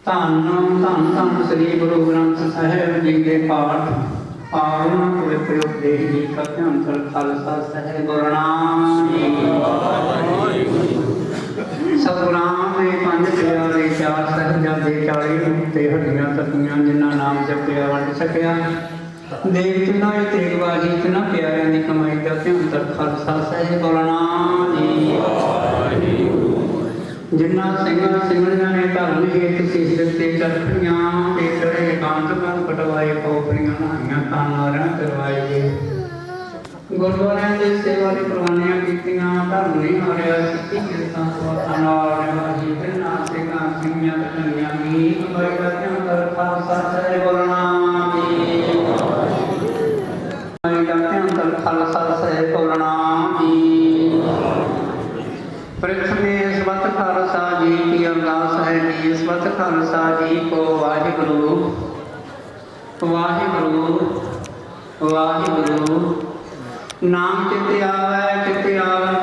ਧੰਨ ਧੰਨ ਧੰਨ ਸ੍ਰੀ ਗੁਰੂ ਗ੍ਰੰਥ ਸਾਹਿਬ ਜੀ ਦੇ ਪਾਠ ਪਾਵਨ ਪਵਿੱਤਰ ਉਪਦੇਸ਼ ਜੀ ਕਾ ਧਿਆਨ ਕਰ ਖਾਲਸਾ ਸਾਹਿਬ ਗੁਰੂ ਨਾਮ ਜੀ ਸਤਿਗੁਰਾਂ ਨੇ ਪੰਜ ਪਿਆਰੇ ਚਾਰ ਸਾਹਿਬਜ਼ਾਦੇ 40 ਤੇ ਹੱਡੀਆਂ ਤੱਕੀਆਂ ਜਿਨ੍ਹਾਂ ਨਾਮ ਜਪਿਆ ਵੰਡ ਸਕਿਆ ਦੇਵ ਤਿਨਾ ਤੇਗ ਬਾਜੀ ਤਿਨਾ ਪਿਆਰਿਆਂ ਦੀ ਕਮਾਈ ਦਾ ਧਿਆਨ ਕਰ ਖਾਲਸਾ ਸਾਹਿਬ ਗੁਰੂ ਨਾਮ ਜੀ ਜਿਨ੍ਹਾਂ ਸਿੰਘਾਂ ਸਿੰਘਣੀਆਂ ਨੇ ਧਰਮ ਹੇਤ ਸੀਸ ਦਿੱਤੇ ਚਰਖੀਆਂ ਤੇ ਚੜੇ ਕਾਂਤ ਕੰਨ ਕਟਵਾਏ ਪੋਪੜੀਆਂ ਨਹਾਈਆਂ ਤਾਨਾਰਾਂ ਕਰਵਾਏ ਗਏ ਗੁਰਦੁਆਰਿਆਂ ਦੇ ਸੇਵਾ ਦੀ ਕੁਰਬਾਨੀਆਂ ਕੀਤੀਆਂ ਧਰਮ ਨਹੀਂ ਹਾਰਿਆ ਸਿੱਖੀ ਕਿਰਤਾਂ ਸਵਾਤਾਂ ਨਾਲ ਨਿਵਾਹੀ ਤਿੰਨਾਂ ਸਿੰਘਾਂ ਸਿੰਘੀਆਂ ਧੰਨੀਆਂ ਦੀ ਕਮਾਈ ਦਾ ਧਿਆਨ ਕਰ ਖਾਲਸਾ ਸਾਹਿਬ ਗੁਰੂ ਨਾਮ ਜੀ ਕਮਾਈ ਦਾ ਧਿਆਨ ਕਰ ਖਾਲਸਾ ਸਾਹਿਬ ਗੁਰੂ ਨਾਮ ਜੀ प्रथमे स्वत खालसा जी की अरदास है जी स्वत खालसा जी को वाहिगुरु वाहिगुरु वाहिगुरु नाम चित आवे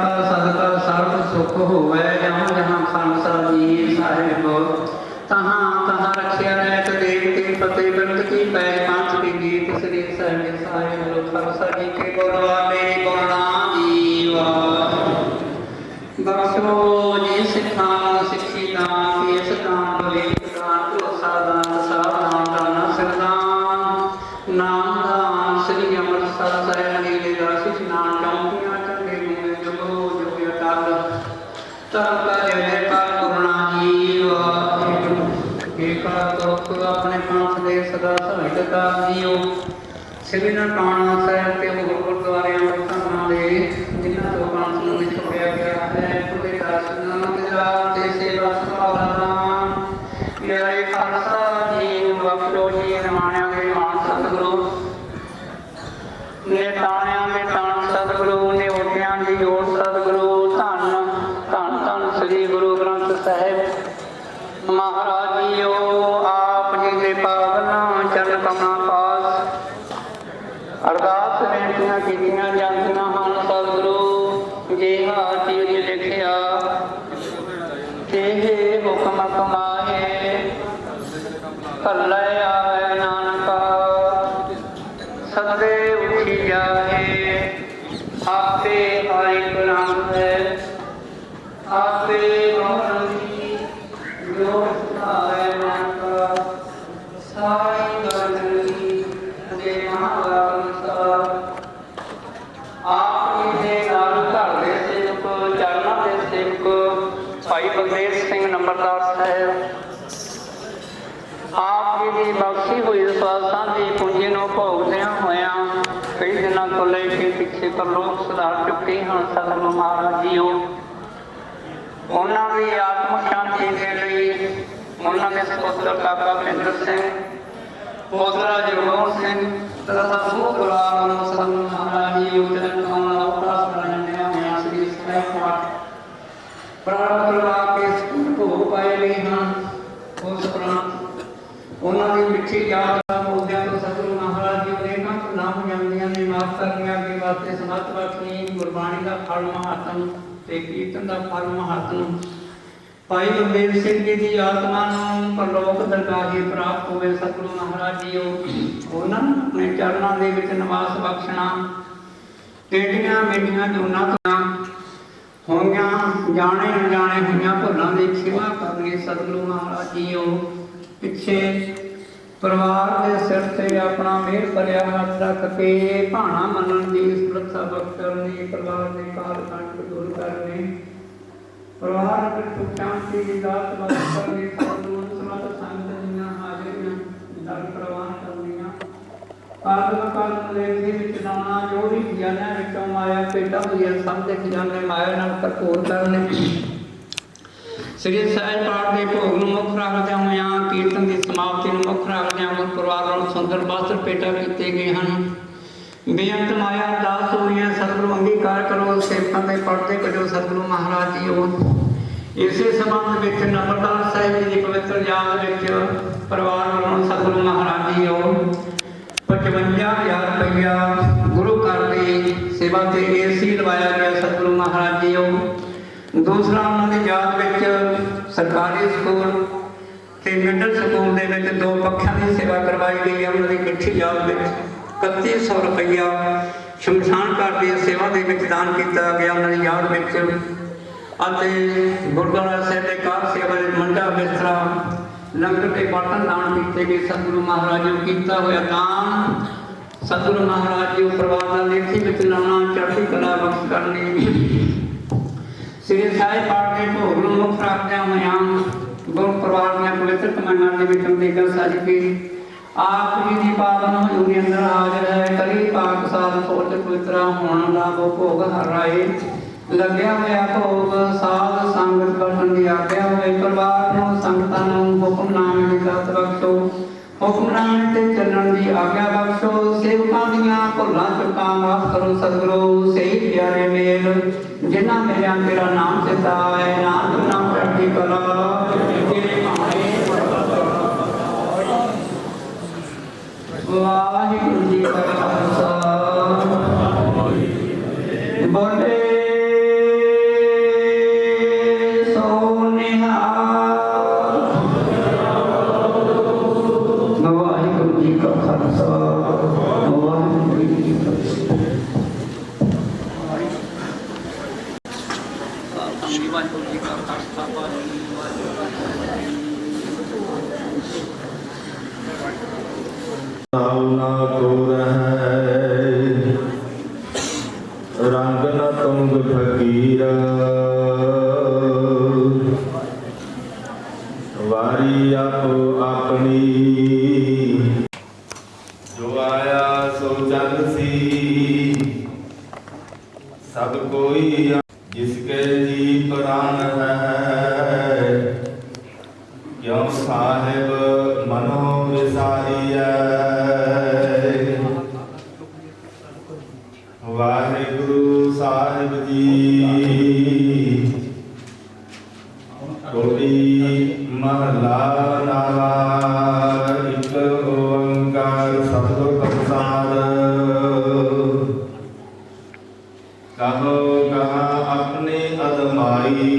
का सदका सर्व सुख होवे जहाँ जहाँ खालसा जी साहिब तहाँ तहाँ रखिया रैत देव के फतेह बिरद की पैज पांच के गीत श्री साहिब साहिब गुरु खालसा जी के गुरवाले गुरु नाम जी वाह बख्शो जी सिखान सिखी दान केस दान विवेक दान भरोसा दान सावधान दान सिरदान नाम दान श्री अमृतसर साहिब नीले दासी स्नान चौंकियां चंगे गुणे जुगो जुग अटल तब का जयकार गुरुना जी वाहिगुरु एका तुख अपने पंथ दे सदा सहायता दियो श्री ननकाना साहिब के गुरुद्वारे अमृतसर दे जिन्हां तो पंथ नूं छुपिया गया है खुदे दर्शन ते सेवा संभालना मेरे खालसा जी बख्शो जी निमाणिया के मान सतगुरु ने ताणिया के ताण सतगुरु ने ओटियां दी ओट सतगुरु धन धन धन श्री गुरु ग्रंथ साहिब महाराज जीओ आप जी के पावन चरण कमलां पास अरदास बेनतियां कीतियां जांदियां हन सतगुरु जिहा चीज लिखिया तेहे हुक्म कमाए कल्ले आवे नानका सदे उठी जाए आपे आई कुरान है आपे मोहनी जो सुनाए नानका साई गरनी जे महावार आप जी नाल घर दे सेवक चरणा दे सेवक भाई बलदेव सिंह नंबरदार साहब आप जी की बख्शी हुई विश्वासां की पूंजी नूं भोगदियां होइयां कई दिनों तो लेके पिछे परलोक सुधार चुके हैं सतगुरु महाराज जीओ उन्हां दी आत्म शांति दे लई उन्हां दे सपुत्र काका महेंद्र सिंह पोतरा जगमोहन सिंह तथा समूह परिवार वालों सतगुरु महाराज जी उतरन कमला उपास करने होया श्री साहिब पाठ प्राण करवा के स्कूल भोग पाए गए हैं उस उपरांत उन्होंने मिठी याद बोलदियां तो सतगुरु महाराज जी ने कम नाम जांदियां ने माफ करनिया के वास्ते समर्थ बख्शनी गुरबाणी का फल महात्म ते कीर्तन का फल महात्म भाई बलदेव सिंह जी की आत्मा नूं परलोक दरगाहे प्राप्त होवे सतगुरु महाराज जीओ उन्हां नूं अपने चरणां दे विच निवास बख्शना टेढ़ियां मेढ़ियां जोनां तो होइयां जाने अनजाने होइयां भुलां दी सेवा करनी सतगुरु महाराज जीओ पिछे परिवार के सिर से अपना मेहर भरिया हाथ रख के भाणा मनन की सुरक्षा बख्श करनी परिवार के काल कंठ दूर करने परिवार के सुख शांति की दात बख्श करनी सतगुरु समर्थ संत दीयां हाजरियां दर प्रवान करनियां आत्म काल लेखी विच लाना जो भी खजाने विचों माया पेटा हुई सब दे खजाने माया नाल भरपूर करने श्री साहिब पाठ के भोग नूं मुख रखदे होइयां कीर्तन की समाप्ति नूं मुख रखदे गुरु परिवार वालों सुंदर वस्त्र भेटा किए गए हैं बेअंत माया अरदास हुई है सतगुरु अंगीकार करो सेवकां दे पढ़दे करो सतगुरु महाराज जी इसे संबंध विच नंबरदार साहिब जी की पवित्र याद विच परिवार वालों सतगुरु महाराज जी 55,000 रुपया गुरु घर की सेवा से AC लवाया गया सतगुरु महाराज जी दूसरा उन्होंने याद में सरकारी स्कूल ਤੇ ਮਿਡਲ ਸਕੂਲ ਦੇ ਵਿੱਚ 2 ਪੱਖਿਆਂ ਦੀ ਸੇਵਾ ਕਰਵਾਈ ਗਈ ਹੈ। ਉਹਨਾਂ ਦੀ ਇਕੱਠੀ ਯਾਦ ਵਿੱਚ 3100 ਰੁਪਈਆ ਸ਼ਮਸ਼ਾਨ ਘਾਟ ਦੀ ਸੇਵਾ ਦੇ ਵਿੱਚ ਦਾਨ ਕੀਤਾ ਗਿਆ ਉਹਨਾਂ ਦੀ ਯਾਦ ਵਿੱਚ। ਅਤੇ ਗੁਰਦੁਆਰਾ ਸਾਹਿਬ ਦੇ ਕਾਰ ਸੇਵਾ ਦੇ ਮੰਡਾ ਬਿਸਤਰਾ ਲੰਗਰ ਦੇ ਬਰਤਨ ਦਾਨ ਕੀਤੇ ਗਏ। ਸਤਿਗੁਰੂ ਮਹਾਰਾਜ ਜੀ ਨੂੰ ਕੀਤਾ ਹੋਇਆ ਦਾਨ ਸਤਿਗੁਰੂ ਮਹਾਰਾਜ ਜੀ ਪਰਿਵਾਰ ਦਾ ਲੇਖੀ ਵਿੱਚ ਲਾਉਣਾ ਚੜ੍ਹਦੀ ਕਲਾ ਬਖਸ਼ ਕਰਨੀ। ਸ੍ਰੀ ਸਾਹਿਬ ਪਾਠ ਦੇ ਭੋਗ ਨੂੰ ਮੁੱਖ ਰੱਖਦਿਆਂ ਹੋਇਆਂ ਗੁਰੂ ਪਰਿਵਾਰ ਦੀਆਂ ਪਵਿੱਤਰ ਕਮਾਈਆਂ ਦੇ ਵਿੱਚ ਅੰਦੇਗਲ ਸੱਜ ਕੇ ਆਪ ਜੀ ਦੀ ਪਾਵਨ ਹਜ਼ੂਰੀ ਅੰਦਰ ਹਾਜ਼ਰ ਹੈ। ਕਲੀ ਪਾਕ ਸਾਧ ਸੋਚ ਪਵਿੱਤਰਾ ਹੋਣ ਦਾ ਭੋਗ ਹਰ ਰਾਏ ਲੱਗਿਆ ਹੋਇਆ ਭੋਗ ਸਾਧ ਸੰਗਤ ਬਖਸ਼ਣ ਦੀ ਆਗਿਆ ਹੋਏ। ਪਰਿਵਾਰ ਨੂੰ ਸੰਗਤਾਂ ਨੂੰ ਹੁਕਮਨਾਮੇ ਦੀ ਦਾਤ ਬਖਸ਼ੋ, ਹੁਕਮਨਾਮੇ ਤੇ ਚੱਲਣ ਦੀ ਆਗਿਆ ਬਖਸ਼ੋ। ਸੇਵਕਾਂ ਦੀਆਂ ਭੁੱਲਾਂ ਚੁੱਕਾਂ ਮਾਫ ਕਰੋ ਸਤਿਗੁਰੂ। ਸਹੀ ਪਿਆਰੇ ਮੇਲ ਜਿਨ੍ਹਾਂ ਮੇਰਿਆਂ ਤੇਰਾ ਨਾਮ ਚਿਤਾ ਹੈ ਨਾਮ ਨਾਮ ਚੜ੍ਹਦੀ ਕਲਾ ਤੇਰੇ ਭਾਣੇ। ਵਾਹਿਗੁਰੂ ਜੀ ਕਾ ਖਾਲਸਾ ਬੋਲੇ ना तोर है रंग न तुंग फकीर वारी आपो अपनी जो आया सो जग सी सब कोई जिसके जी प्राण है क्यों साहिब मनो विसारिया। वाहिगुरु साहिब जी टोली महला नावा एक ओंकार सतगुर प्रसाद। कहो कहा अपनी अदमाई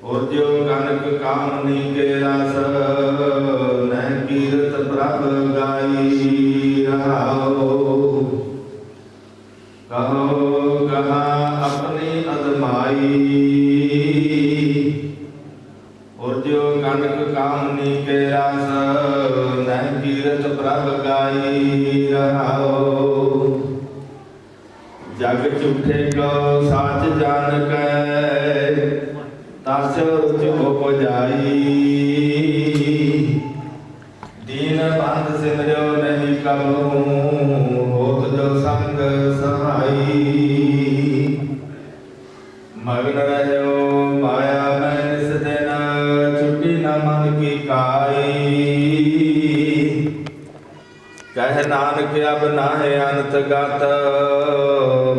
और जो कनक कामनी के रस न कीरत प्रभ गाई रहाओ। कहो कहा अपनी अदमाई और जो कनक कामनी के रस न कीरत प्रभ गाई रहाओ। जग झूठे को साच जान के तस रुच उपजाई। दीन बंद सिमरो नहीं कबहू होत जो संग सहाई। मग्न रहो माया में निस दिन छुट्टी न मन की काई। कह नानक अब नाहे अंत गत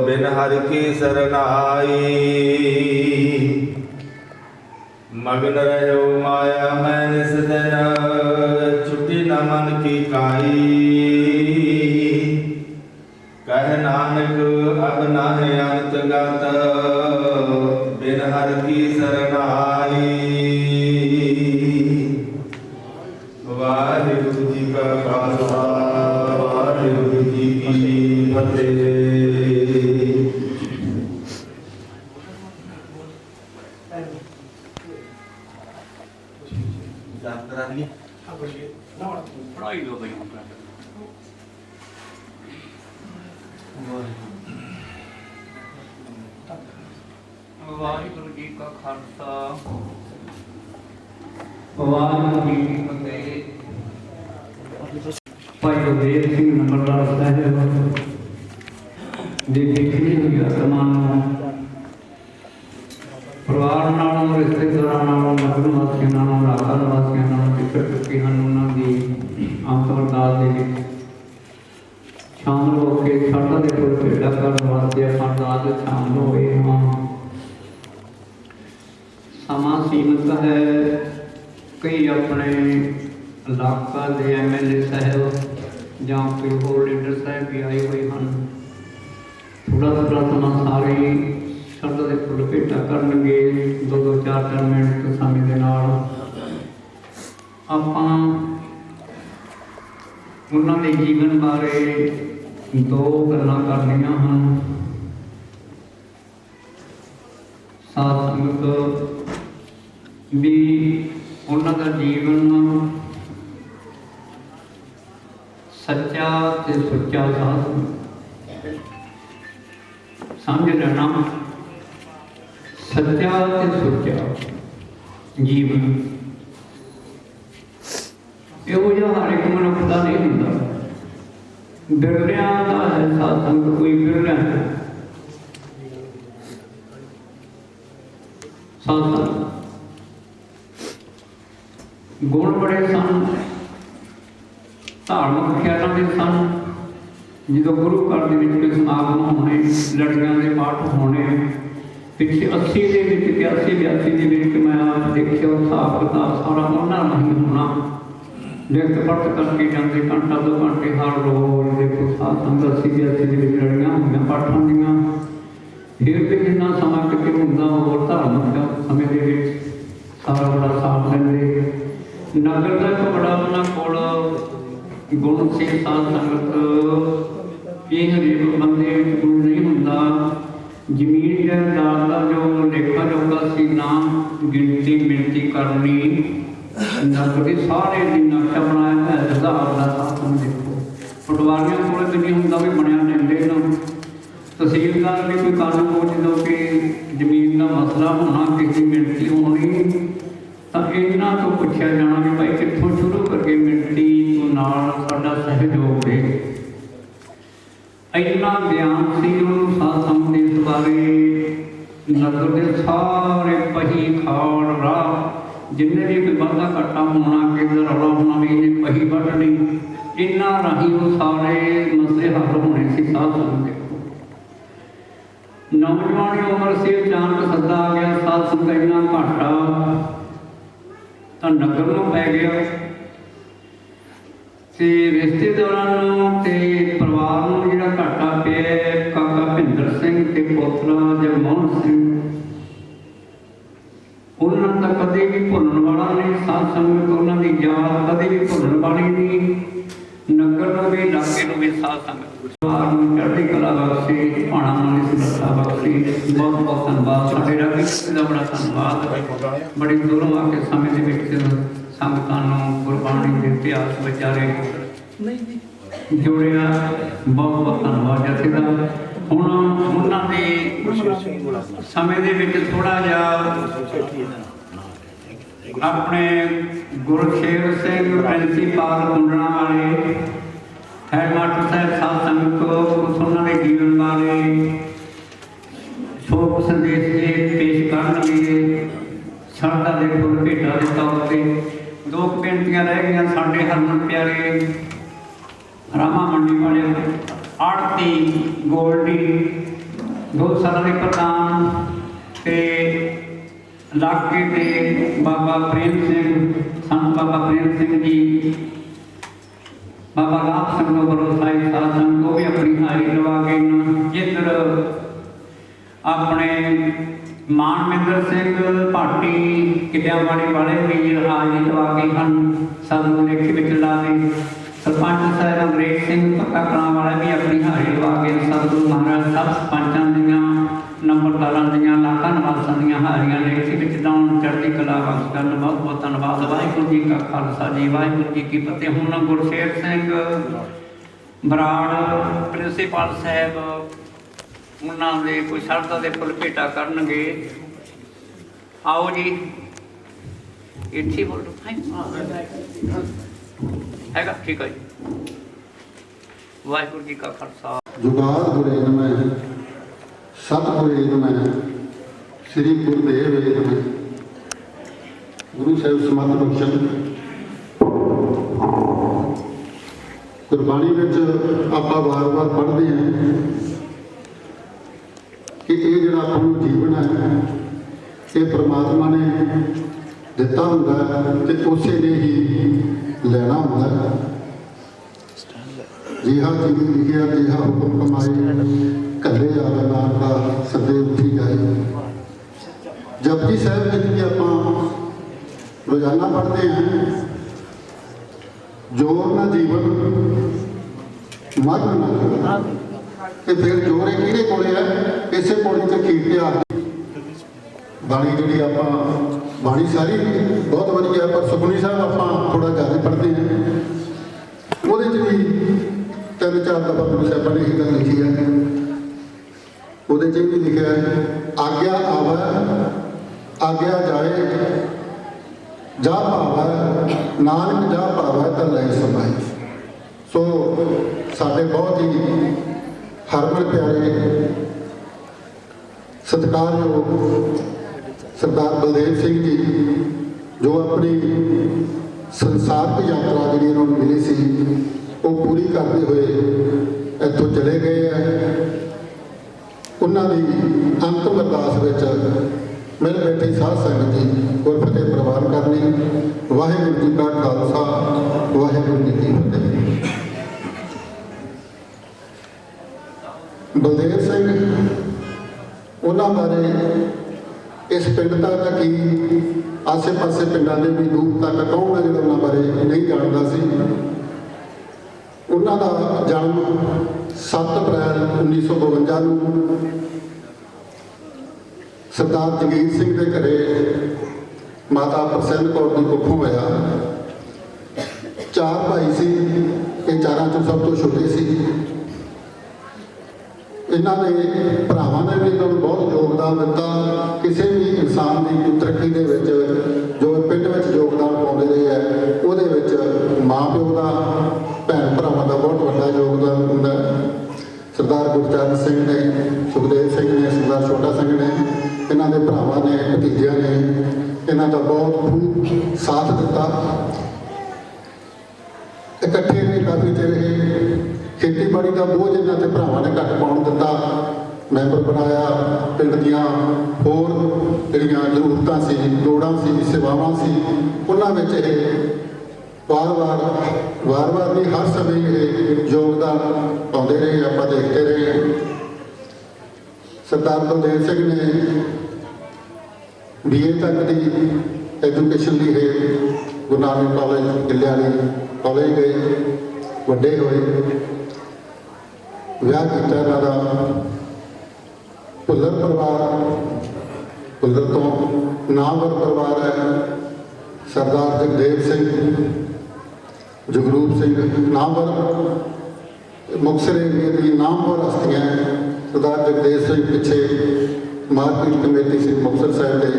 बिन हरि की शरणाई। मग्न रहो माया में निस दिन छुट्टी न मन की काई। कह नानक अब नाहे अंत गत बिन हरि की शरणाई। वाहिगुरु जी का खालसा वाहिगुरु जी की फतेह। पढ़ाई लो भाई वाहिगुरु जी का खालसा वाहिगुरु जी की फतेह। भाई गुरदेव सिंह नंबरदार साहब ਦੀ ਦੇਖੀ ਹੋਈ ਆਤਮਾ ਨੂੰ ਪਰਿਵਾਰ ਨਾਲੋਂ ਰਿਸ਼ਤੇਦਾਰਾਂ ਨਾਲੋਂ ਨਗਰ ਵਾਸੀਆਂ ਨਾਲੋਂ ਇਲਾਕਾ ਵਾਸੀਆਂ ਨਾਲੋਂ ਵਿਛੜ ਚੁੱਕੇ ਹਨ। ਉਹਨਾਂ ਦੀ ਅੰਤ ਅਰਦਾਸ ਦੇ ਵਿੱਚ ਸ਼ਾਮਲ ਹੋ ਕੇ ਸਾਡਾ ਦੇ ਕੋਲ ਭੇਟਾ ਕਰਨ ਵਾਸਤੇ ਅਰਦਾਸ ਵਿੱਚ ਸ਼ਾਮਲ ਹੋਏ ਹਾਂ। ਸਮਾਂ ਸੀਮਤ ਹੈ। ਕਈ ਆਪਣੇ ਇਲਾਕਾ ਦੇ MLA ਸਾਹਿਬ ਜਾਂ ਕੋਈ ਹੋਰ ਲੀਡਰ ਸਾਹਿਬ ਵੀ ਆਏ ਹੋਏ ਹਨ। थोड़ा थोड़ा समा सारे ਸ਼ਬਦ ਦੇ ਫੁੱਲ ਭੇਟਾ ਕਰਨਗੇ 2-2 4-4 ਮਿੰਟ ਸਮੇਂ ਦੇ ਨਾਲ ਆਪਾਂ ਉਹਨਾਂ ਦੇ ਜੀਵਨ ਬਾਰੇ 2 ਗੱਲਾਂ ਕਰਨੀਆਂ ਹਨ। ਸਾਧ ਸੰਗਤ ਵੀ ਉਹਨਾਂ ਦਾ ਜੀਵਨ ਸੱਚਾ ਤੇ ਸੁੱਚਾ ਸਾਧ ਸਮਝ ਲੈਣਾ। ਸੱਚਾ ਤੇ ਸੁੱਚਾ ਜੀਵਨ ਇਹੋ ਜਿਹਾ ਹਰ ਇੱਕ ਮਨੁੱਖ ਦਾ ਨਹੀਂ ਹੁੰਦਾ। ਬਿਰਲਿਆਂ ਦਾ ਹੈ ਸਾਧ ਸੰਗਤ, ਕੋਈ ਬਿਰਲਾ ਹੈ ਸਾਧ ਸੰਗਤ। ਗੁਣ ਬੜੇ ਸਨ, ਧਾਰਮਿਕ ਖਿਆਲਾਂ ਦੇ ਸਨ। ਜਦੋਂ ਗੁਰੂ ਘਰ ਦੇ ਵਿੱਚ ਕੋਈ ਸਮਾਗਮ ਹੋਣੇ, ਲੜੀਆਂ ਦੇ ਪਾਠ ਹੋਣੇ, ਪਿੱਛੇ 80 ਦੇ ਵਿੱਚ 81-82 ਦੇ ਵਿੱਚ ਮੈਂ ਆਪ ਦੇਖਿਆ ਹਿਸਾਬ ਕਿਤਾਬ ਸਾਰਾ ਉਹਨਾਂ ਨਹੀਂ ਹੋਣਾ। ਲਿਖਤ ਪੜ੍ਹਤ ਕਰਕੇ ਜਾਂਦੇ ਘੰਟਾ 2 ਘੰਟੇ ਹਰ ਰੋਜ਼ ਦੇਖੋ ਸਾਧ ਸੰਗਤ 80-82 ਦੇ ਵਿੱਚ ਲੜੀਆਂ ਹੋਈਆਂ ਪਾਠਾਂ ਦੀਆਂ। ਫਿਰ ਵੀ ਜਿੰਨਾ ਸਮਾਂ ਕਿਤੇ ਹੁੰਦਾ ਹੋਰ ਧਾਰਮਿਕ ਸਮੇਂ ਦੇ ਵਿੱਚ ਸਾਰਾ ਬੜਾ ਸਾਥ ਲੈਂਦੇ। ਨਗਰ ਦਾ ਇੱਕ ਬੜਾ ਉਹਨਾਂ ਕੋਲ ਗੁਣ ਸੀ ਸਾਧ ਸੰਗਤ। ਇਹ ਹਰੇਕ ਬੰਦੇ ਵਿੱਚ ਗੁਣ ਨਹੀਂ ਹੁੰਦਾ। ਜ਼ਮੀਨ ਜਾਇਦਾਦ ਦਾ ਜੋ ਲੇਖਾ ਜੋਗਾ ਸੀ ਨਾ ਗਿਣਤੀ ਮਿਣਤੀ ਕਰਨੀ। ਨਗਰ ਦੇ ਸਾਰੇ ਦੀ ਨਕਸ਼ਾ ਬਣਾਇਆ ਹੈ ਸੁਧਾਰ ਦਾ ਸਾਧ ਸੰਗਤ। ਦੇਖੋ ਪਟਵਾਰੀਆਂ ਕੋਲ ਵੀ ਨਹੀਂ ਹੁੰਦਾ ਵੀ ਬਣਿਆ ਲੈਂਦੇ ਨੂੰ। ਤਹਿਸੀਲਦਾਰ ਵੀ ਕੋਈ ਕਾਨੂੰਨ ਹੋ ਜਦੋਂ ਕਿ ਜ਼ਮੀਨ ਦਾ ਮਸਲਾ ਹੋਣਾ, ਕਿਸੇ ਦੀ ਮਿਣਤੀ ਹੋਣੀ ਤਾਂ ਇਹਨਾਂ ਤੋਂ ਪੁੱਛਿਆ ਜਾਣਾ ਵੀ ਭਾਈ ਕਿੱਥੋਂ ਸ਼ੁਰੂ ਕਰਕੇ ਮਿਣਤੀ ਤੋਂ ਨਾਲ ਸਾਡਾ ਸਹਿਯੋਗ ਦੇ। ਇੰਨਾ ਗਿਆਨ ਸੀ ਉਹਨੂੰ ਸਾਧ ਸੰਗਤ ਦੇ ਇਸ ਬਾਰੇ। ਨਗਰ ਦੇ ਸਾਰੇ ਪਹੀ ਖਾੜ ਰਾਹ ਜਿੰਨੇ ਵੀ ਕੋਈ ਵਾਧਾ ਘਾਟਾ ਹੋਣਾ, ਕਿਤੇ ਰੌਲਾ ਹੋਣਾ ਵੀ ਇਹਨੇ ਪਹੀ ਵੱਢਣੀ, ਇਹਨਾਂ ਰਾਹੀਂ ਉਹ ਸਾਰੇ ਮਸਲੇ ਹੱਲ ਹੋਣੇ ਸੀ ਸਾਧ ਸੰਗਤ ਦੇ। ਨੌਜਵਾਨ ਉਮਰ ਸੀ, ਅਚਾਨਕ ਸੱਦਾ ਆ ਗਿਆ ਸਾਧ ਸੰਗਤ ਇੰਨਾ ਘਾਟਾ ਤਾਂ ਨਗਰ ਨੂੰ ਪੈ ਗਿਆ ਤੇ ਰਿਸ਼ਤੇਦਾਰਾਂ ਨੂੰ ਤੇ ਪਰਿਵਾਰ ਨੂੰ ਜਿਹੜਾ ਘਾਟਾ ਪਿਆ। ਕਾਕਾ ਭਿੰਦਰ ਸਿੰਘ ਤੇ ਪੋਤਰਾ ਜਗਮੋਹਨ ਸਿੰਘ, ਉਹਨਾਂ ਦਾ ਕਦੇ ਵੀ ਭੁੱਲਣ ਵਾਲਾ ਨਹੀਂ। ਸਾਧ ਸੰਗਤ ਉਹਨਾਂ ਦੀ ਯਾਦ ਕਦੇ ਵੀ ਭੁੱਲਣ ਵਾਲੀ ਨਹੀਂ। ਨਗਰ ਨੂੰ ਵੀ, ਇਲਾਕੇ ਨੂੰ ਵੀ ਸਾਧ ਸੰਗਤ ਨੂੰ ਚੜ੍ਹਦੀ ਕਲਾ ਬਖਸ਼ੀ, ਭਾਣਾ ਵਾਲੀ ਸਮਰੱਥਾ ਬਖਸ਼ੀ। ਬਹੁਤ ਬਹੁਤ ਧੰਨਵਾਦ। ਸਾਡੇ ਰਾਗੀ ਦਾ ਬੜਾ ਧੰਨਵਾਦ। ਬੜੀ ਦੂਰੋਂ ਆ ਕੇ ਸਮੇਂ ਦੇ ਵਿੱਚ ਸੰਗਤਾਂ ਨੂੰ ਗੁਰਬਾਣੀ ਦੇ ਇਤਿਹਾਸ ਵਿਚਾਰੇ ਜੋੜਿਆ। ਬਹੁਤ ਬਹੁਤ ਧੰਨਵਾਦ ਜਥੇ ਦਾ। ਹੁਣ ਉਹਨਾਂ ਦੇ ਸਮੇਂ ਦੇ ਵਿੱਚ ਥੋੜ੍ਹਾ ਜਿਹਾ ਆਪਣੇ ਗੁਰਸ਼ੇਰ ਸਿੰਘ ਪ੍ਰਿੰਸੀਪਲ ਕੁੰਡਣਾ ਵਾਲੇ ਹੈਡਮਾਸਟਰ ਸਾਹਿਬ ਸਾਧ ਸੰਗਤ ਕੋਲ ਉਹਨਾਂ ਦੇ ਜੀਵਨ ਬਾਰੇ ਸ਼ੋਕ ਸੰਦੇਸ਼ ਦੇ ਪੇਸ਼ ਕਰਨਗੇ। ਸ਼ਰਧਾ ਦੇ ਫੁੱਲ ਭੇਟਾ ਦੇ ਤੌਰ ਤੇ 2 ਬੇਨਤੀਆਂ ਰਹਿ ਗਈਆਂ। ਸਾਡੇ ਹਰਮਨ ਪਿਆਰੇ ਰਾਮਾ ਮੰਡੀ ਵਾਲੇ ਆੜਤੀ ਗੋਲਡੀ 2 ਸਾਲਾਂ ਦੇ ਪ੍ਰਧਾਨ ਤੇ ਇਲਾਕੇ ਦੇ ਬਾਬਾ ਪ੍ਰੇਮ ਸਿੰਘ, ਸੰਤ ਬਾਬਾ ਪ੍ਰੇਮ ਸਿੰਘ ਜੀ, ਬਾਬਾ ਲਾਭ ਸਿੰਘ ਨੂੰ ਸਾਈ ਸਾਧ ਸੰਗਤ ਉਹ ਵੀ ਆਪਣੀ ਹਾਜ਼ਰੀ ਲਵਾ ਕੇ ਜਿੱਧਰ ਆਪਣੇ ਮਾਨਵਿੰਦਰ ਸਿੰਘ ਭਾਟੀ ਕਿਲਿਆਂਵਾਲੀ ਵਾਲੇ ਵੀ ਹਾਜ਼ਰੀ ਲਵਾ ਕੇ ਹਨ। ਸਾਨੂੰ ਲੇਖੇ ਵਿੱਚ ਲਾ ਦੇ ਸਰਪੰਚ ਸਾਹਿਬ ਅੰਗਰੇਜ਼ ਸਿੰਘ ਪੱਕਾ ਕਲਾਂ ਵਾਲੇ ਵੀ ਆਪਣੀ ਹਾਜ਼ਰੀ ਲਵਾ ਕੇ ਸਤਿਗੁਰੂ ਮਹਾਰਾਜ ਸਭ ਸਰਪੰਚਾਂ ਦੀਆਂ, ਨੰਬਰਦਾਰਾਂ ਦੀਆਂ, ਇਲਾਕਾ ਨਿਵਾਸੀਆਂ ਦੀਆਂ ਹਾਜ਼ਰੀਆਂ ਲੇਖੇ ਵਿੱਚ ਲਾਉਣ ਚੜ੍ਹਦੀ ਕਲਾ ਬਖਸ਼ ਕਰਨ। ਬਹੁਤ ਬਹੁਤ ਧੰਨਵਾਦ। ਵਾਹਿਗੁਰੂ ਜੀ ਕਾ ਖਾਲਸਾ ਜੀ, ਵਾਹਿਗੁਰੂ ਜੀ ਕੀ ਫਤਿਹ। ਹੁਣ ਗੁਰਸ਼ੇਰ ਸਿੰਘ ਬਰਾੜ ਪ੍ਰਿੰਸੀਪਲ ਸਾਹਿਬ ਉਹਨਾਂ ਦੇ ਕੋਈ ਸ਼ਰਧਾ ਦੇ ਫੁੱਲ ਭੇਟਾ ਕਰਨਗੇ। ਆਓ ਜੀ, ਇੱਥੇ ਬੋਲੋ ਹੈਗਾ ਠੀਕ ਹੈ ਜੀ। ਵਾਹਿਗੁਰੂ ਜੀ ਕਾ ਖਾਲਸਾ। ਜੁਗਾਦ ਗੁਰੇ ਨਮੈ, ਸਤਿਗੁਰੇ ਨਮੈ, ਸ੍ਰੀ ਗੁਰਦੇਵ ਨਮੈ। ਗੁਰੂ ਸਾਹਿਬ ਸਮਤ ਬਖਸ਼ਣ। ਗੁਰਬਾਣੀ ਵਿੱਚ ਆਪਾਂ ਵਾਰ-ਵਾਰ ਪੜ੍ਹਦੇ ਹਾਂ ਕਿ ਇਹ ਜਿਹੜਾ ਆਪਾਂ ਨੂੰ ਜੀਵਨ ਹੈ ਇਹ ਪਰਮਾਤਮਾ ਨੇ ਦਿੱਤਾ ਹੁੰਦਾ ਹੈ ਤੇ ਉਸੇ ਨੇ ਹੀ ਲੈਣਾ ਹੁੰਦਾ ਹੈ। ਜਿਹਾ ਜੀਵਨ ਲਿਖਿਆ, ਜਿਹਾ ਹੁਕਮ ਕਮਾਏ, कल्ले आवे नानका सदे उठी जाए। जपजी साहब जी की आप रोजाना पढ़ते हैं, जोर न जीवन मरण न जीवन। तो फिर जोर किहदे कोले है? इसे पौड़ी च कीर्तिया बाणी जी आप बाणी सारी बहुत वधिया है, पर सुखमनी साहब आप थोड़ा ज़्यादा पढ़ते हैं। वो भी 3-4 दफा गुरु साहबा ने यही गल लिखी है। वो भी लिखा है, आग्या आवे आग्या जाए, जा पावे नानक जा पावे तो लै समाए। सो साडे बहुत ही हरमन प्यारे सत्कारयोग सरदार बलदेव सिंह जी, जो अपनी संसारक यात्रा जी उन्होंने मिली सी वो पूरी करते हुए इतों चले गए हैं। उन्होंने अंतिम अरदास विच मिल बैठी साध संगत जी गुरफतेह प्रवान करनी। वाहिगुरू जी का खालसा, वाहिगुरू जी की फतेह। बलदेव सिंह उन्होंने बारे इस पिंड तक कि आसे पासे पिंडों के भी दूर तक कौन है जो उन्होंने बारे नहीं जानता सी। उन्हों का जन्म 7 अप्रैल 1952 सरदार जगीर सिंह के घरे माता प्रसन्न कौर की कुखों होया। 4 भाई सी, ये 4 चों सब तो छोटे सी। इन्हों ने भरावां ने भी इन्होंने बहुत योगदान दिता। किसी भी इंसान की तरक्की के जो पिंड में योगदान पाते रहे हैं, वो माँ प्यो का भैन भरावां का बहुत बड़ा योगदान होंगे। सरदार गुरचरण सिंह ने, सुखदेव सिंह ने, सरदार छोटा सिंह ने, इन्हों के भरावां ने, भतीजिया ने इन्हों का बहुत खूब साथ दिता। इकट्ठे ने काफ़ी चिर रहे। खेतीबाड़ी का बोझ इन्हों के भरावां ने घट पाउण दिता। मैंबर बनाया, पिंड दियां होर जिहड़ियां जरूरतां सी, लोड़ां सी, सेवावां सी, उन्हां विच वार-वार नहीं हर समय ये योगदान पाउंदे रहे। आपां देखते रहे। सरदार बलदेव सिंह ने BA तक की एजुकेशन ली है गुरु नानक कॉलेज गिल्लियाली कॉलेज गए, वड्डे होए, विआह किया। इन्हां दा भुल्लर परिवार, भुल्लर तो नामवर परिवार है। सरदार जगदेव सिंह, जगरूप सिंह नामवर मुक्तसर एरिए की नामवर हस्तियां हैं। सरदार जगदेव सिंह पिछे मार्केट कमेटी से मुक्तसर साहब के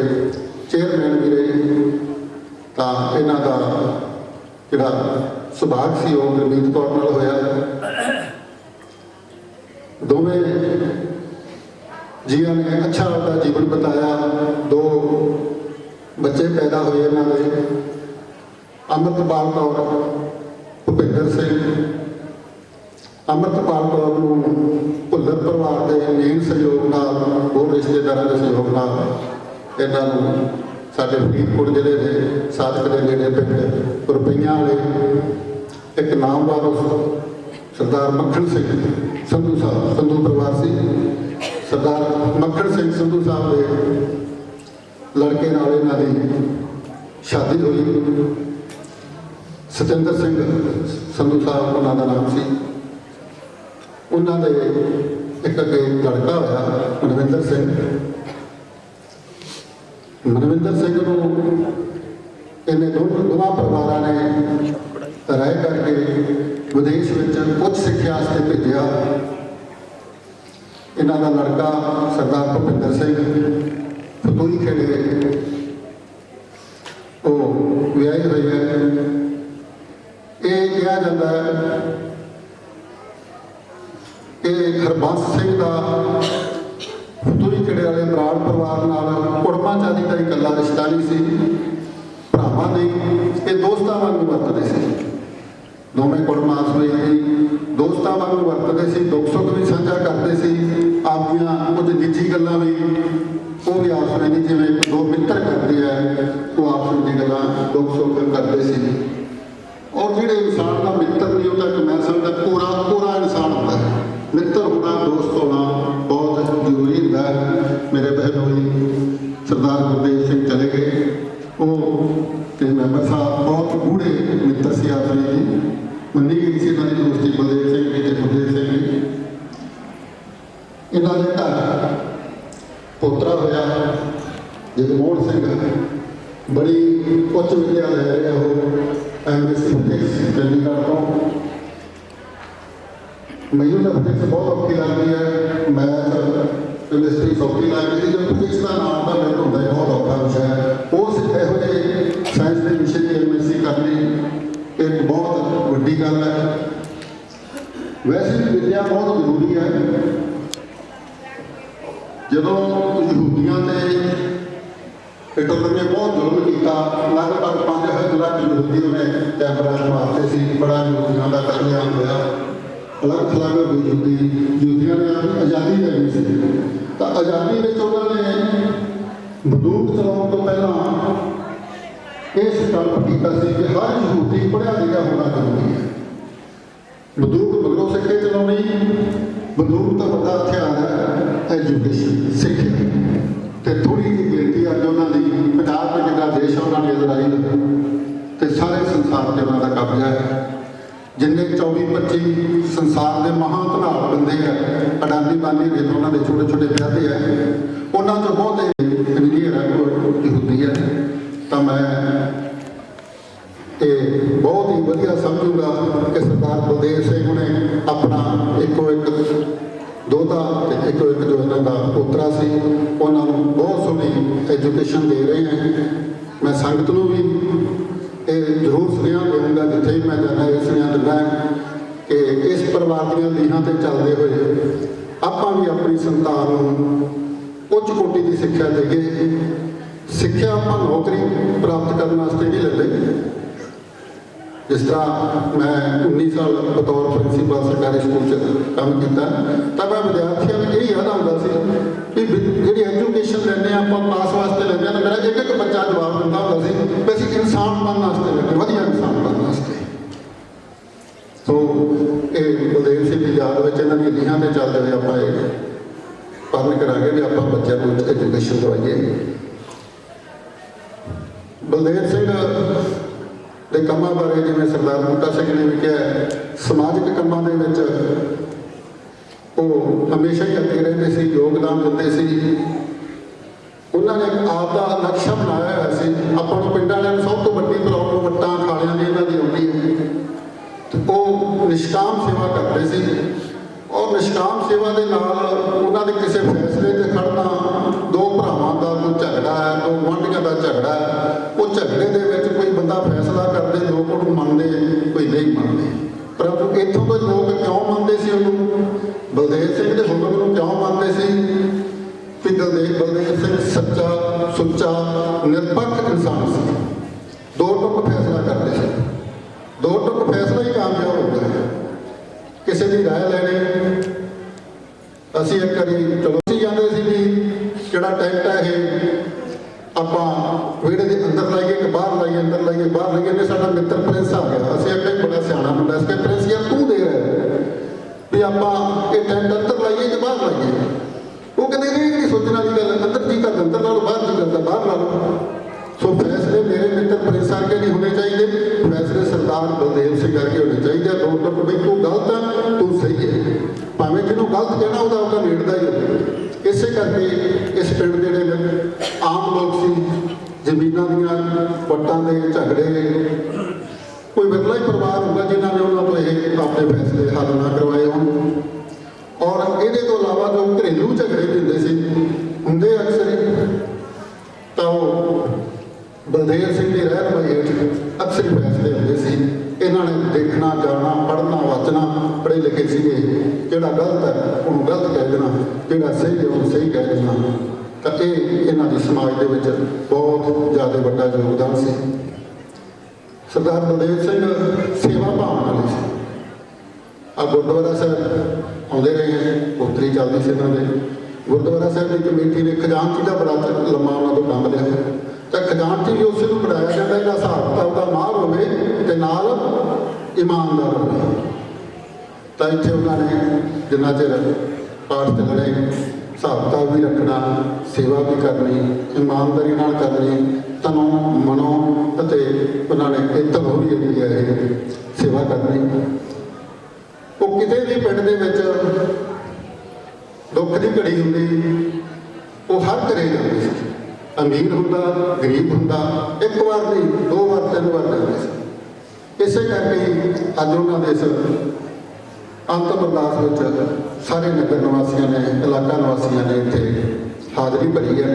चेयरमैन भी रहे। तो इन्हों का जोड़ा सुभाग से वो गुरमीत कौर नाल होया। दोवें जिया ने अच्छा अपना जीवन बताया। 2 बच्चे पैदा हुए इन्होंने, अमृतपाल कौर, भुपिंदर सिंह। अमृतपाल कौर को भुल्लर परिवार के मेन सहयोग नाल, होर रिश्तेदारों के सहयोग नाल इन्हों साडे फरीदकोट जिले के सादक के नेड़े पिंड रुपईयां वाले एक नामवार सरदार मक्खन सिंह संधू साहब, संधू परिवार से सरदार मक्खन सिंह संधू साहब के लड़के नाल इन्हां दी शादी हुई। सतेंद्र सिंह संधू साहब उन्हों का नाम से। उन्होंने एक अगे लड़का होया मनविंदर सिंह। मनविंदर सिंह को इन्हें दोवां परिवारों ने राय करके विदेश में उच्च शिक्षा वास्ते भेजा। इन्हों का लड़का सरदार भुपिंदर सिंह फतूही खेड़े वो विआही हुई है। ये कहा जाता है कि हरबंस सिंह का फतूही खेड़े वाले बराड़ परिवार नाल कुड़मा चाली का इकला रिश्ता नहीं सी, भरावां नहीं, ये दोस्तां वांगू वरतदे सी। दोवें कुड़मा आपस में दोस्तां वांगू वरतदे सी, दुख सुख भी साझा करते सी। आपदियां कुछ निजी गल्लां भी वो भी आपस में जिवें 2 मित्र करते हैं, वो आपस में गल्लां दुख सुख करते सी। और जिहड़े इंसान का मित्र नहीं होता, मैं समझदा पूरा इंसान होता है। मित्र होना, दोस्त होना मेरे बहनोई सरदार गुरदेव सिंह चले गए। वो मैंबर साहब बहुत गूढ़े मित्र से आफरी जी मनी गई सी इन्होंने दोस्ती बलदेव सिंह जी ते गुरदेव सिंह जी। इन्होंने घर पोतरा होया जगमोहन सिंह बड़ी उच्च विद्या लै रहे हो MSc फिजिक्स चंडीगढ़ तो। मैनू तो फिजिक्स बहुत औखी लगती है, मैथ केमिस्ट्री सौखी लगती थी। जो फिजिक्स का नाम तो मैंने होता है बहुत औखा विषय है। उस यहो ਜਿਹੇ साइंस के विषय की MSc करनी एक बहुत वड्डी गल है। वैसे भी विद्या बहुत जरूरी है। जो यहूदियों ने हिटलर ने बहुत जुल्म किया, लगभग 5 लाख यहूदी उन्हें कैमरा मारते थे, बड़ा यहूदियों का कतलेआम होया, अलग थलग यहूदी यहूदियों ने आज़ादी लेनी सी। तो आज़ादी में उन्होंने बंदूक चलाने तो पहला ये संकल्प किया कि हर यहूदी पढ़िया लिखा होना जरूरी है। बंदूक मगरों सिक्के चलानी, बंदूक तो बड़ा हथियार है एजुकेशन सिक्ख्या। तो थोड़ी जी गिनती अज उन्होंने पंजाब में जितना देश है उन्होंने इजराइल तो सारे संसार से उन्होंने कब्जा है। जिन्हें 24-25 संसार के महाधनाल बंदे हैं, अडानी बानी ने उन्होंने छोटे छोटे ब्याहते हैं, उन्होंने बहुत इंजीनियर है यहूदी है। तो मैं ये बहुत ही वधिया समझूंगा कि सरदार बलदेव सिंह ने अपना इको एक दोता इको एक जो इन्हों का पोतरा से उन्होंने बहुत सोहनी एजुकेशन दे रहे हैं। मैं संगत को भी ये जरूर सुनिया दूंगा जिथे भी मैं जाना, ये सुनिया दिता कि इस परिवार दीयां लीहां ते चलते हुए आपां भी अपनी संतान उच्च कोटि की सिक्ख्या देइए। सिक्ख्या आपां नौकरी प्राप्त करने वास्ते नहीं लेते। जिस तरह मैं 19 साल बतौर प्रिंसीपल सरकारी स्कूल से काम किया, तो मैं विद्यार्थियों में यही याद आता कि जी एजुकेशन लेने आप पास वास्ते लेने, तो मेरा एक एक बच्चा जवाब दिता होता कि वैसे इंसान बनने वास्ते लेने, वधिया इंसान बनने वास्ते। तो ये बलदेव सिंह की याद में इन्होंने लीहां से चलते हुए आप पालन करा भी आप बच्चों को एजुकेशन दवाइए। बलदेव सिंह ਦੇ ਕੰਮਾਂ ਬਾਰੇ ਜਿਵੇਂ ਸਰਦਾਰ ਬੂਟਾ ਸਿੰਘ ਨੇ ਵੀ ਕਿਹਾ, ਸਮਾਜਿਕ ਕੰਮਾਂ ਦੇ ਵਿੱਚ ਉਹ ਹਮੇਸ਼ਾ ਹੀ ਅੱਗੇ ਰਹਿੰਦੇ ਸੀ, ਯੋਗਦਾਨ ਦਿੰਦੇ ਸੀ। ਉਹਨਾਂ ਨੇ ਆਪ ਦਾ ਨਕਸ਼ਾ ਬਣਾਇਆ ਹੋਇਆ ਸੀ। ਆਪਾਂ ਨੂੰ ਪਿੰਡਾਂ ਵਾਲਿਆਂ ਨੂੰ ਸਭ ਤੋਂ ਵੱਡੀ ਪ੍ਰੋਬਲਮ ਵੱਟਾਂ ਖਾਲਿਆਂ ਦੀ ਇਹਨਾਂ ਦੀ ਆਉਂਦੀ ਹੈ। ਤੇ ਉਹ ਨਿਸ਼ਕਾਮ ਸੇਵਾ ਕਰਦੇ ਸੀ, ਔਰ ਨਿਸ਼ਕਾਮ ਸੇਵਾ ਦੇ ਨਾਲ ਉਹਨਾਂ ਦੇ ਕਿਸੇ ਫੈਸਲੇ ਤੇ ਖੜਨਾ, ਦੋ ਭਰਾਵਾਂ ਦਾ ਕੋਈ ਝਗੜਾ ਹੈ, ਦੋ ਗੁਆਂਢੀਆਂ ਦਾ ਝਗੜਾ ਹੈ, ਉਹ ਝਗੜੇ ਦੇ ਵਿੱਚ ਕੋਈ ਬੰਦਾ ਫੈਸਲਾ ਕਰਦੇ, ਲੋਕ ਉਹਨੂੰ ਮੰਨਦੇ, ਕੋਈ ਨਹੀਂ ਮੰਨਦੇ। ਪਰੰਤु ਇੱਥੋਂ ਦੇ ਲੋਕ ਕਿਉਂ ਮੰਨਦੇ ਸੀ ਉਹਨੂੰ, ਬਲਦੇਵ ਸਿੰਘ ਦੇ ਹੁਕਮ ਨੂੰ ਕਿਉਂ ਮੰਨਦੇ ਸੀ ਕਿ ਬਲਦੇਵ ਸਿੰਘ ਸੱਚਾ ਸੁੱਚਾ ਨਿਰਪੱਖ ਇਨਸਾਨ ਸੀ। ਦੋ ਟੁਕ ਫੈਸਲਾ ਕਰਦੇ ਸੀ, ਦੋ ਟੁਕ ਫੈਸਲਾ ਹੀ ਕਾਮਯਾਬ ਹੁੰਦਾ ਹੈ। ਕਿਸੇ ਦੀ ਰਾਏ ਲੈਣੀ, ਅਸੀਂ ਇੱਕ ਵਾਰੀ ਚਲੋ ਅਸੀਂ ਜਾਂਦੇ ਸੀ ਵੀ ਜਿਹੜਾ ਟੈਂਟ ਹੈ ਇਹ ਆਪਾਂ ਵਿਹੜੇ ਦੇ ਅੰਦਰ ਲਾਈਏ ਕਿ ਬਾਹਰ ਲਾਈਏ, ਅੰਦਰ ਲਾਈਏ ਬਾਹਰ ਲਾਈਏ। ਨੇ ਸਾਡਾ ਮਿੱਤਰ ਪ੍ਰਿੰਸ ਆ ਗਿਆ, ਅਸੀਂ ਇੱਕ ਬੜਾ ਸਿਆਣਾ ਮੁੰਡਾ ਇਸ ਕੇ ਪ੍ਰਿੰਸ ਯਾਰ ਤੂੰ ਦੇ ਰਿਹਾ ਵੀ ਆਪਾਂ ਇਹ ਟੈਂਟ ਅੰਦਰ ਲਾਈਏ ਕਿ ਬਾਹਰ ਲਾਈਏ। ਉਹ ਕਹਿੰਦੇ ਇਹ ਨਹੀਂ ਸੋਚਣ ਵਾਲੀ ਗੱਲ, ਅੰਦਰ ਜੀ ਕਰਦਾ ਅੰਦਰ ਲਾ ਲਓ, ਬਾਹਰ ਜੀ ਕਰਦਾ ਬਾਹਰ ਲਾ ਲਓ। ਸੋ फैसले मेरे मित्र प्रिंस के नहीं होने चाहिए, फैसले सरदार बलदेव सिंह करके होने चाहिए। दो तक भाई तू गलत है, तू सही है, भावें जिन्हों गलत कहना उसका नेड़ता ही हो। इस करके इस पिंड के आम लोग सी जमीनों दियाँ वट्टां के झगड़े, कोई विरला ही परिवार होगा जिन्होंने उन्होंने तो ये अपने फैसले हल ना करवाए हों। और ये तो इलावा जो घरेलू झगड़े भी होंगे अक्सर तो बलदेव सिंह की रहनुमाई हेठ अक्सर ही फैसले होंगे सी। इन्होंने देखना जाना पढ़ना वाचना, पढ़े लिखे थे, जोड़ा गलत है उन्होंने गलत कह देना, जोड़ा सही है उन्होंने सही कह देना। तो ये इन्हों की समाज के बहुत ज़्यादा बड़ा योगदान से। सरदार बलदेव सिंह सेवा भावना वाले से। आ गुरुद्वारा साहब आते रहे हैं, पुत्री चलती से इन्होंने गुरुद्वारा साहब की कमेटी ने खजानची का बड़ा लंबा उन्होंने काम लिया। तो खजानची भी उस बनाया जाता है हिसाब किताब का मार होवे ते नाल ईमानदार होवे। तो इत्थे उन्होंने जिन्ना चिर पाठ चलने ਹਿਸਾਬ ਕਿਤਾਬ ਵੀ ਰੱਖਣਾ, ਸੇਵਾ ਵੀ ਕਰਨੀ, ਇਮਾਨਦਾਰੀ ਨਾਲ ਕਰਨੀ, ਤਨੋਂ ਮਨੋਂ ਅਤੇ ਉਹਨਾਂ ਨੇ ਇੱਜ਼ਤ ਹੋ ਵੀ ਜਿਹੜੀ ਹੈ ਇਹ ਸੇਵਾ ਕਰਨੀ। ਉਹ ਕਿਤੇ ਵੀ ਪਿੰਡ ਦੇ ਵਿੱਚ ਦੁੱਖ ਦੀ ਘੜੀ ਹੁੰਦੀ, ਉਹ ਹਰ ਘਰੇ ਜਾਂਦੇ ਸੀ। ਅਮੀਰ ਹੁੰਦਾ, ਗਰੀਬ ਹੁੰਦਾ, ਇੱਕ ਵਾਰ ਨਹੀਂ, 2 ਵਾਰ 3 ਵਾਰ ਜਾਂਦੇ ਸੀ। ਇਸੇ ਕਰਕੇ ਹੀ ਅੱਜ ਉਹਨਾਂ ਦੇ ਇਸ ਅੰਤਮ ਅਰਦਾਸ ਵਿੱਚ ਸਾਰੇ ਨਗਰ ਨਿਵਾਸੀਆਂ ਨੇ, ਇਲਾਕਾ ਨਿਵਾਸੀਆਂ ਨੇ ਇੱਥੇ ਹਾਜ਼ਰੀ ਭਰੀ ਹੈ।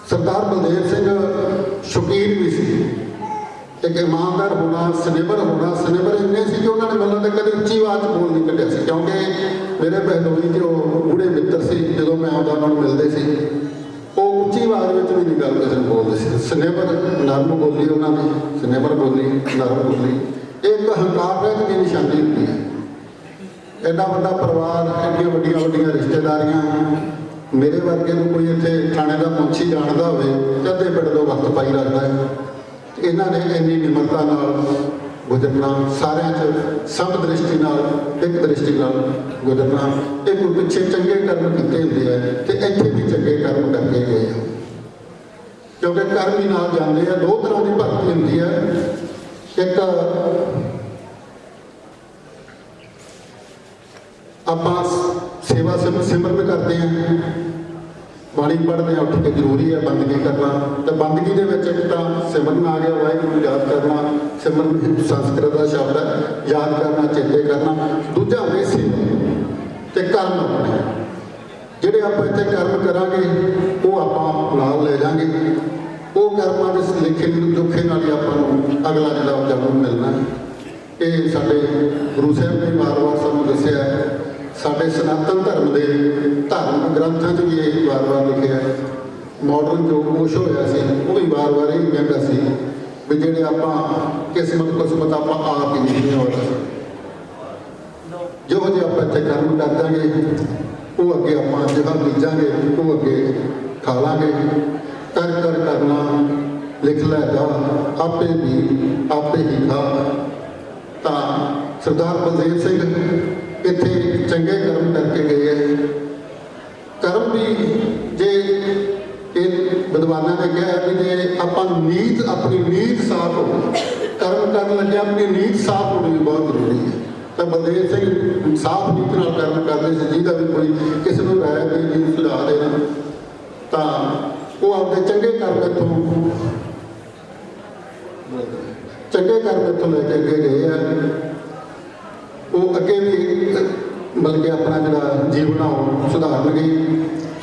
ਸਰਦਾਰ ਬਲਦੇਵ ਸਿੰਘ ਸ਼ੌਕੀਨ ਵੀ ਸੀ, ਇੱਕ ਇਮਾਨਦਾਰ ਹੋਣਾ, ਸਨੇਬਰ ਹੋਣਾ। ਸਨੇਬਰ ਇੰਨੇ ਸੀ ਕਿ ਉਹਨਾਂ ਨੇ ਮੈਨੂੰ ਤਾਂ ਕਦੇ ਉੱਚੀ ਆਵਾਜ਼ 'ਚ ਬੋਲ ਨਹੀਂ ਕੱਢਿਆ ਸੀ, ਕਿਉਂਕਿ ਮੇਰੇ ਬਹਿਲੋਈ ਤੇ ਉਹ ਬੁੜੇ ਮਿੱਤਰ ਸੀ। ਜਦੋਂ ਮੈਂ ਆਉਂਦਾ ਉਹਨਾਂ ਨੂੰ ਮਿਲਦੇ ਸੀ, ਉਹ ਉੱਚੀ ਆਵਾਜ਼ ਵਿੱਚ ਵੀ ਨਹੀਂ ਗੱਲ ਕਿਸੇ ਨੂੰ ਬੋਲਦੇ ਸੀ। ਸਨੇਬਰ, ਨਰਮ ਬੋਲੀ ਉਹਨਾਂ ਦੀ, ਸਨੇਬਰ ਬੋਲੀ, ਨਰਮ ਬੋਲੀ। ਇਹ ਇੱਕ ਹੰਕਾਰ ਰਹਿਤ ਦੀ ਨਿਸ਼ਾਨੀ ਹੁੰਦੀ ਹੈ। ਐਡਾ ਵੱਡਾ ਪਰਿਵਾਰ, ਐਡੀਆਂ ਵੱਡੀਆਂ ਵੱਡੀਆਂ ਰਿਸ਼ਤੇਦਾਰੀਆਂ। ਮੇਰੇ ਵਰਗੇ ਨੂੰ ਕੋਈ ਇੱਥੇ ਥਾਣੇ ਦਾ ਮੁਨਸ਼ੀ ਜਾਣਦਾ ਹੋਵੇ ਤੇ ਅੱਧੇ ਪਿੰਡ ਤੋਂ ਵਕਤ ਪਾਈ ਰੱਖਦਾ ਹੈ। ਇਹਨਾਂ ਨੇ ਇੰਨੀ ਨਿਮਰਤਾ ਨਾਲ ਗੁਜ਼ਰਨਾ, ਸਾਰਿਆਂ 'ਚ ਸਭ ਦ੍ਰਿਸ਼ਟੀ ਨਾਲ, ਇੱਕ ਦ੍ਰਿਸ਼ਟੀ ਨਾਲ ਗੁਜ਼ਰਨਾ। ਇਹ ਕੋਈ ਪਿੱਛੇ ਚੰਗੇ ਕਰਮ ਕੀਤੇ ਹੁੰਦੇ ਆ ਤੇ ਇੱਥੇ ਵੀ ਚੰਗੇ ਕਰਮ ਕਰਕੇ ਗਏ ਆ, ਕਿਉਂਕਿ ਕਰਮ ਹੀ ਨਾਲ ਜਾਂਦੇ ਆ। 2 ਤਰ੍ਹਾਂ ਦੀ ਭਗਤੀ ਹੁੰਦੀ ਹੈ। ਇੱਕ ਆਪਾਂ ਸੇਵਾ ਸਿਮਰਨ ਕਰਦੇ ਹਾਂ, ਬਾਣੀ ਪੜ੍ਹਦੇ ਹਾਂ, ਉੱਠ ਕੇ ਜ਼ਰੂਰੀ ਹੈ ਬੰਦਗੀ ਕਰਨਾ। ਤੇ ਬੰਦਗੀ ਦੇ ਵਿੱਚ ਇੱਕ ਤਾਂ ਸਿਮਰਨ ਆ ਗਿਆ, ਵਾਹਿਗੁਰੂ ਨੂੰ ਯਾਦ ਕਰਨਾ। ਸਿਮਰਨ ਸੰਸਕ੍ਰਿਤ ਦਾ ਸ਼ਬਦ ਹੈ, ਯਾਦ ਕਰਨਾ, ਚੇਤੇ ਕਰਨਾ। ਦੂਜਾ ਹੋਵੇ ਸੇਵਾ ਤੇ ਕਰਮ। ਆਪਣੇ ਜਿਹੜੇ ਆਪਾਂ ਇੱਥੇ ਕਰਮ ਕਰਾਂਗੇ ਉਹ ਆਪਾਂ ਨਾਲ ਲੈ ਜਾਵਾਂਗੇ। ਉਹ ਕਰਮਾਂ ਦੇ ਲਿਖੇ ਜੋਖੇ ਨਾਲ ਹੀ ਆਪਾਂ ਨੂੰ ਅਗਲਾ ਜਿਹੜਾ ਜਨਮ ਮਿਲਣਾ। ਇਹ ਸਾਡੇ ਗੁਰੂ ਸਾਹਿਬ ਨੇ ਵਾਰ-ਵਾਰ ਸਾਨੂੰ ਦੱਸਿਆ। ਸਾਡੇ ਸਨਾਤਨ ਧਰਮ ਦੇ ਧਾਰਮਿਕ ਗ੍ਰੰਥਾਂ 'ਚ ਵੀ ਇਹ ਵਾਰ-ਵਾਰ ਲਿਖਿਆ। ਮਾਡਰਨ ਜੋ ਕੋਸ਼ ਹੋਇਆ ਸੀ ਉਹ ਵੀ ਵਾਰ-ਵਾਰ ਇਹ ਕਹਿੰਦਾ ਸੀ ਵੀ ਜਿਹੜੇ ਆਪਾਂ ਕਿਸਮਤ ਆਪਾਂ ਆਪ ਹੀ ਲਿਖਦੇ ਹਾਂ। ਜਿਹੋ ਜਿਹੇ ਆਪਾਂ ਇੱਥੇ ਕਰਮ ਕਰ ਦਾਂਗੇ ਉਹ ਅੱਗੇ ਆਪਾਂ ਜਿਹੜਾ ਬੀਜਾਂਗੇ ਉਹ ਅੱਗੇ ਖਾ ਲਾਂਗੇ। ਕਰ ਕਰਨਾ ਲਿਖ ਲੈ ਜਾ, ਆਪੇ ਵੀ ਆਪੇ ਹੀ ਖਾ। ਤਾਂ ਸਰਦਾਰ ਬਲਦੇਵ ਸਿੰਘ ਇੱਥੇ ਚੰਗੇ ਕਰਮ ਕਰਕੇ ਗਏ ਹੈ। ਕਰਮ ਵੀ ਜੇ ਇਹ ਵਿਦਵਾਨਾਂ ਨੇ ਕਿਹਾ ਵੀ ਜੇ ਆਪਾਂ ਆਪਣੀ ਨੀਤ ਸਾਫ਼ ਹੋਵੇ, ਕਰਮ ਕਰਨ ਲੱਗੇ ਆਪਣੀ ਨੀਤ ਸਾਫ਼ ਹੋਣੀ ਵੀ ਬਹੁਤ ਜ਼ਰੂਰੀ ਹੈ। ਤਾਂ ਬਲਦੇਵ ਸਿੰਘ ਸਾਫ਼ ਨੀਤ ਨਾਲ ਕਰਮ ਕਰਦੇ ਸੀ, ਜਿਹਦਾ ਵੀ ਕੋਈ ਕਿਸੇ ਨੂੰ ਰਾਇ ਦੇ ਨਹੀਂ ਸੁਝਾਅ ਦੇਣਾ। ਤਾਂ ਉਹ ਆਪਦੇ ਚੰਗੇ ਕਰਮ ਇੱਥੋਂ ਲੈ ਕੇ ਅੱਗੇ ਗਏ ਆ। ਉਹ ਅੱਗੇ ਵੀ ਮਤਲਬ ਕਿ ਆਪਣਾ ਜਿਹੜਾ ਜੀਵਨ ਆ ਉਹ ਸੁਧਾਰਨਗੇ।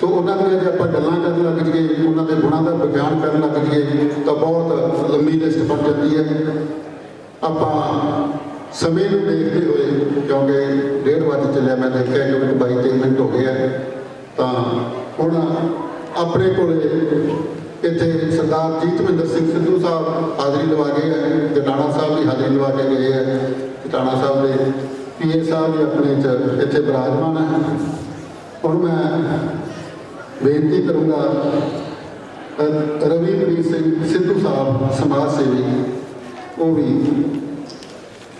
ਸੋ ਉਹਨਾਂ ਦੀਆਂ ਜੇ ਆਪਾਂ ਗੱਲਾਂ ਕਰਨ ਲੱਗ ਜਾਈਏ, ਉਹਨਾਂ ਦੇ ਗੁਣਾਂ ਦਾ ਵਿਗਿਆਨ ਕਰਨ ਲੱਗ ਜਾਈਏ ਤਾਂ ਬਹੁਤ ਲੰਬੀ ਲਿਸਟ ਬਣ ਜਾਂਦੀ ਹੈ। ਆਪਾਂ ਸਮੇਂ ਨੂੰ ਦੇਖਦੇ ਹੋਏ, ਕਿਉਂਕਿ 1:30 ਵਜੇ ਚੱਲਿਆ, ਮੈਂ ਦੇਖਿਆ ਕਿ 22-23 ਮਿੰਟ ਹੋ ਗਏ ਆ। ਤਾਂ ਹੁਣ ਆਪਣੇ ਕੋਲੇ ਇੱਥੇ ਸਰਦਾਰ ਜੀਤਵਿੰਦਰ ਸਿੰਘ ਸਿੱਧੂ ਸਾਹਿਬ ਹਾਜ਼ਰੀ ਲਵਾ ਗਏ ਹੈ। ਜਟਾਣਾ ਸਾਹਿਬ ਵੀ ਹਾਜ਼ਰੀ ਲਵਾ ਕੇ ਗਏ ਹੈ। ਜਟਾਣਾ ਸਾਹਿਬ ਦੇ PA ਸਾਹਿਬ ਵੀ ਆਪਣੇ ਇੱਥੇ ਬਿਰਾਜਮਾਨ ਹੈ। ਹੁਣ ਮੈਂ ਬੇਨਤੀ ਕਰੂੰਗਾ ਰਵੀਪ੍ਰੀਤ ਸਿੰਘ ਸਿੱਧੂ ਸਾਹਿਬ ਸਮਾਜ ਸੇਵੀ, ਉਹ ਵੀ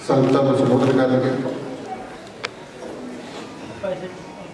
ਸੰਗਤਾਂ ਨੂੰ ਸੰਬੋਧਨ ਕਰਨਗੇ।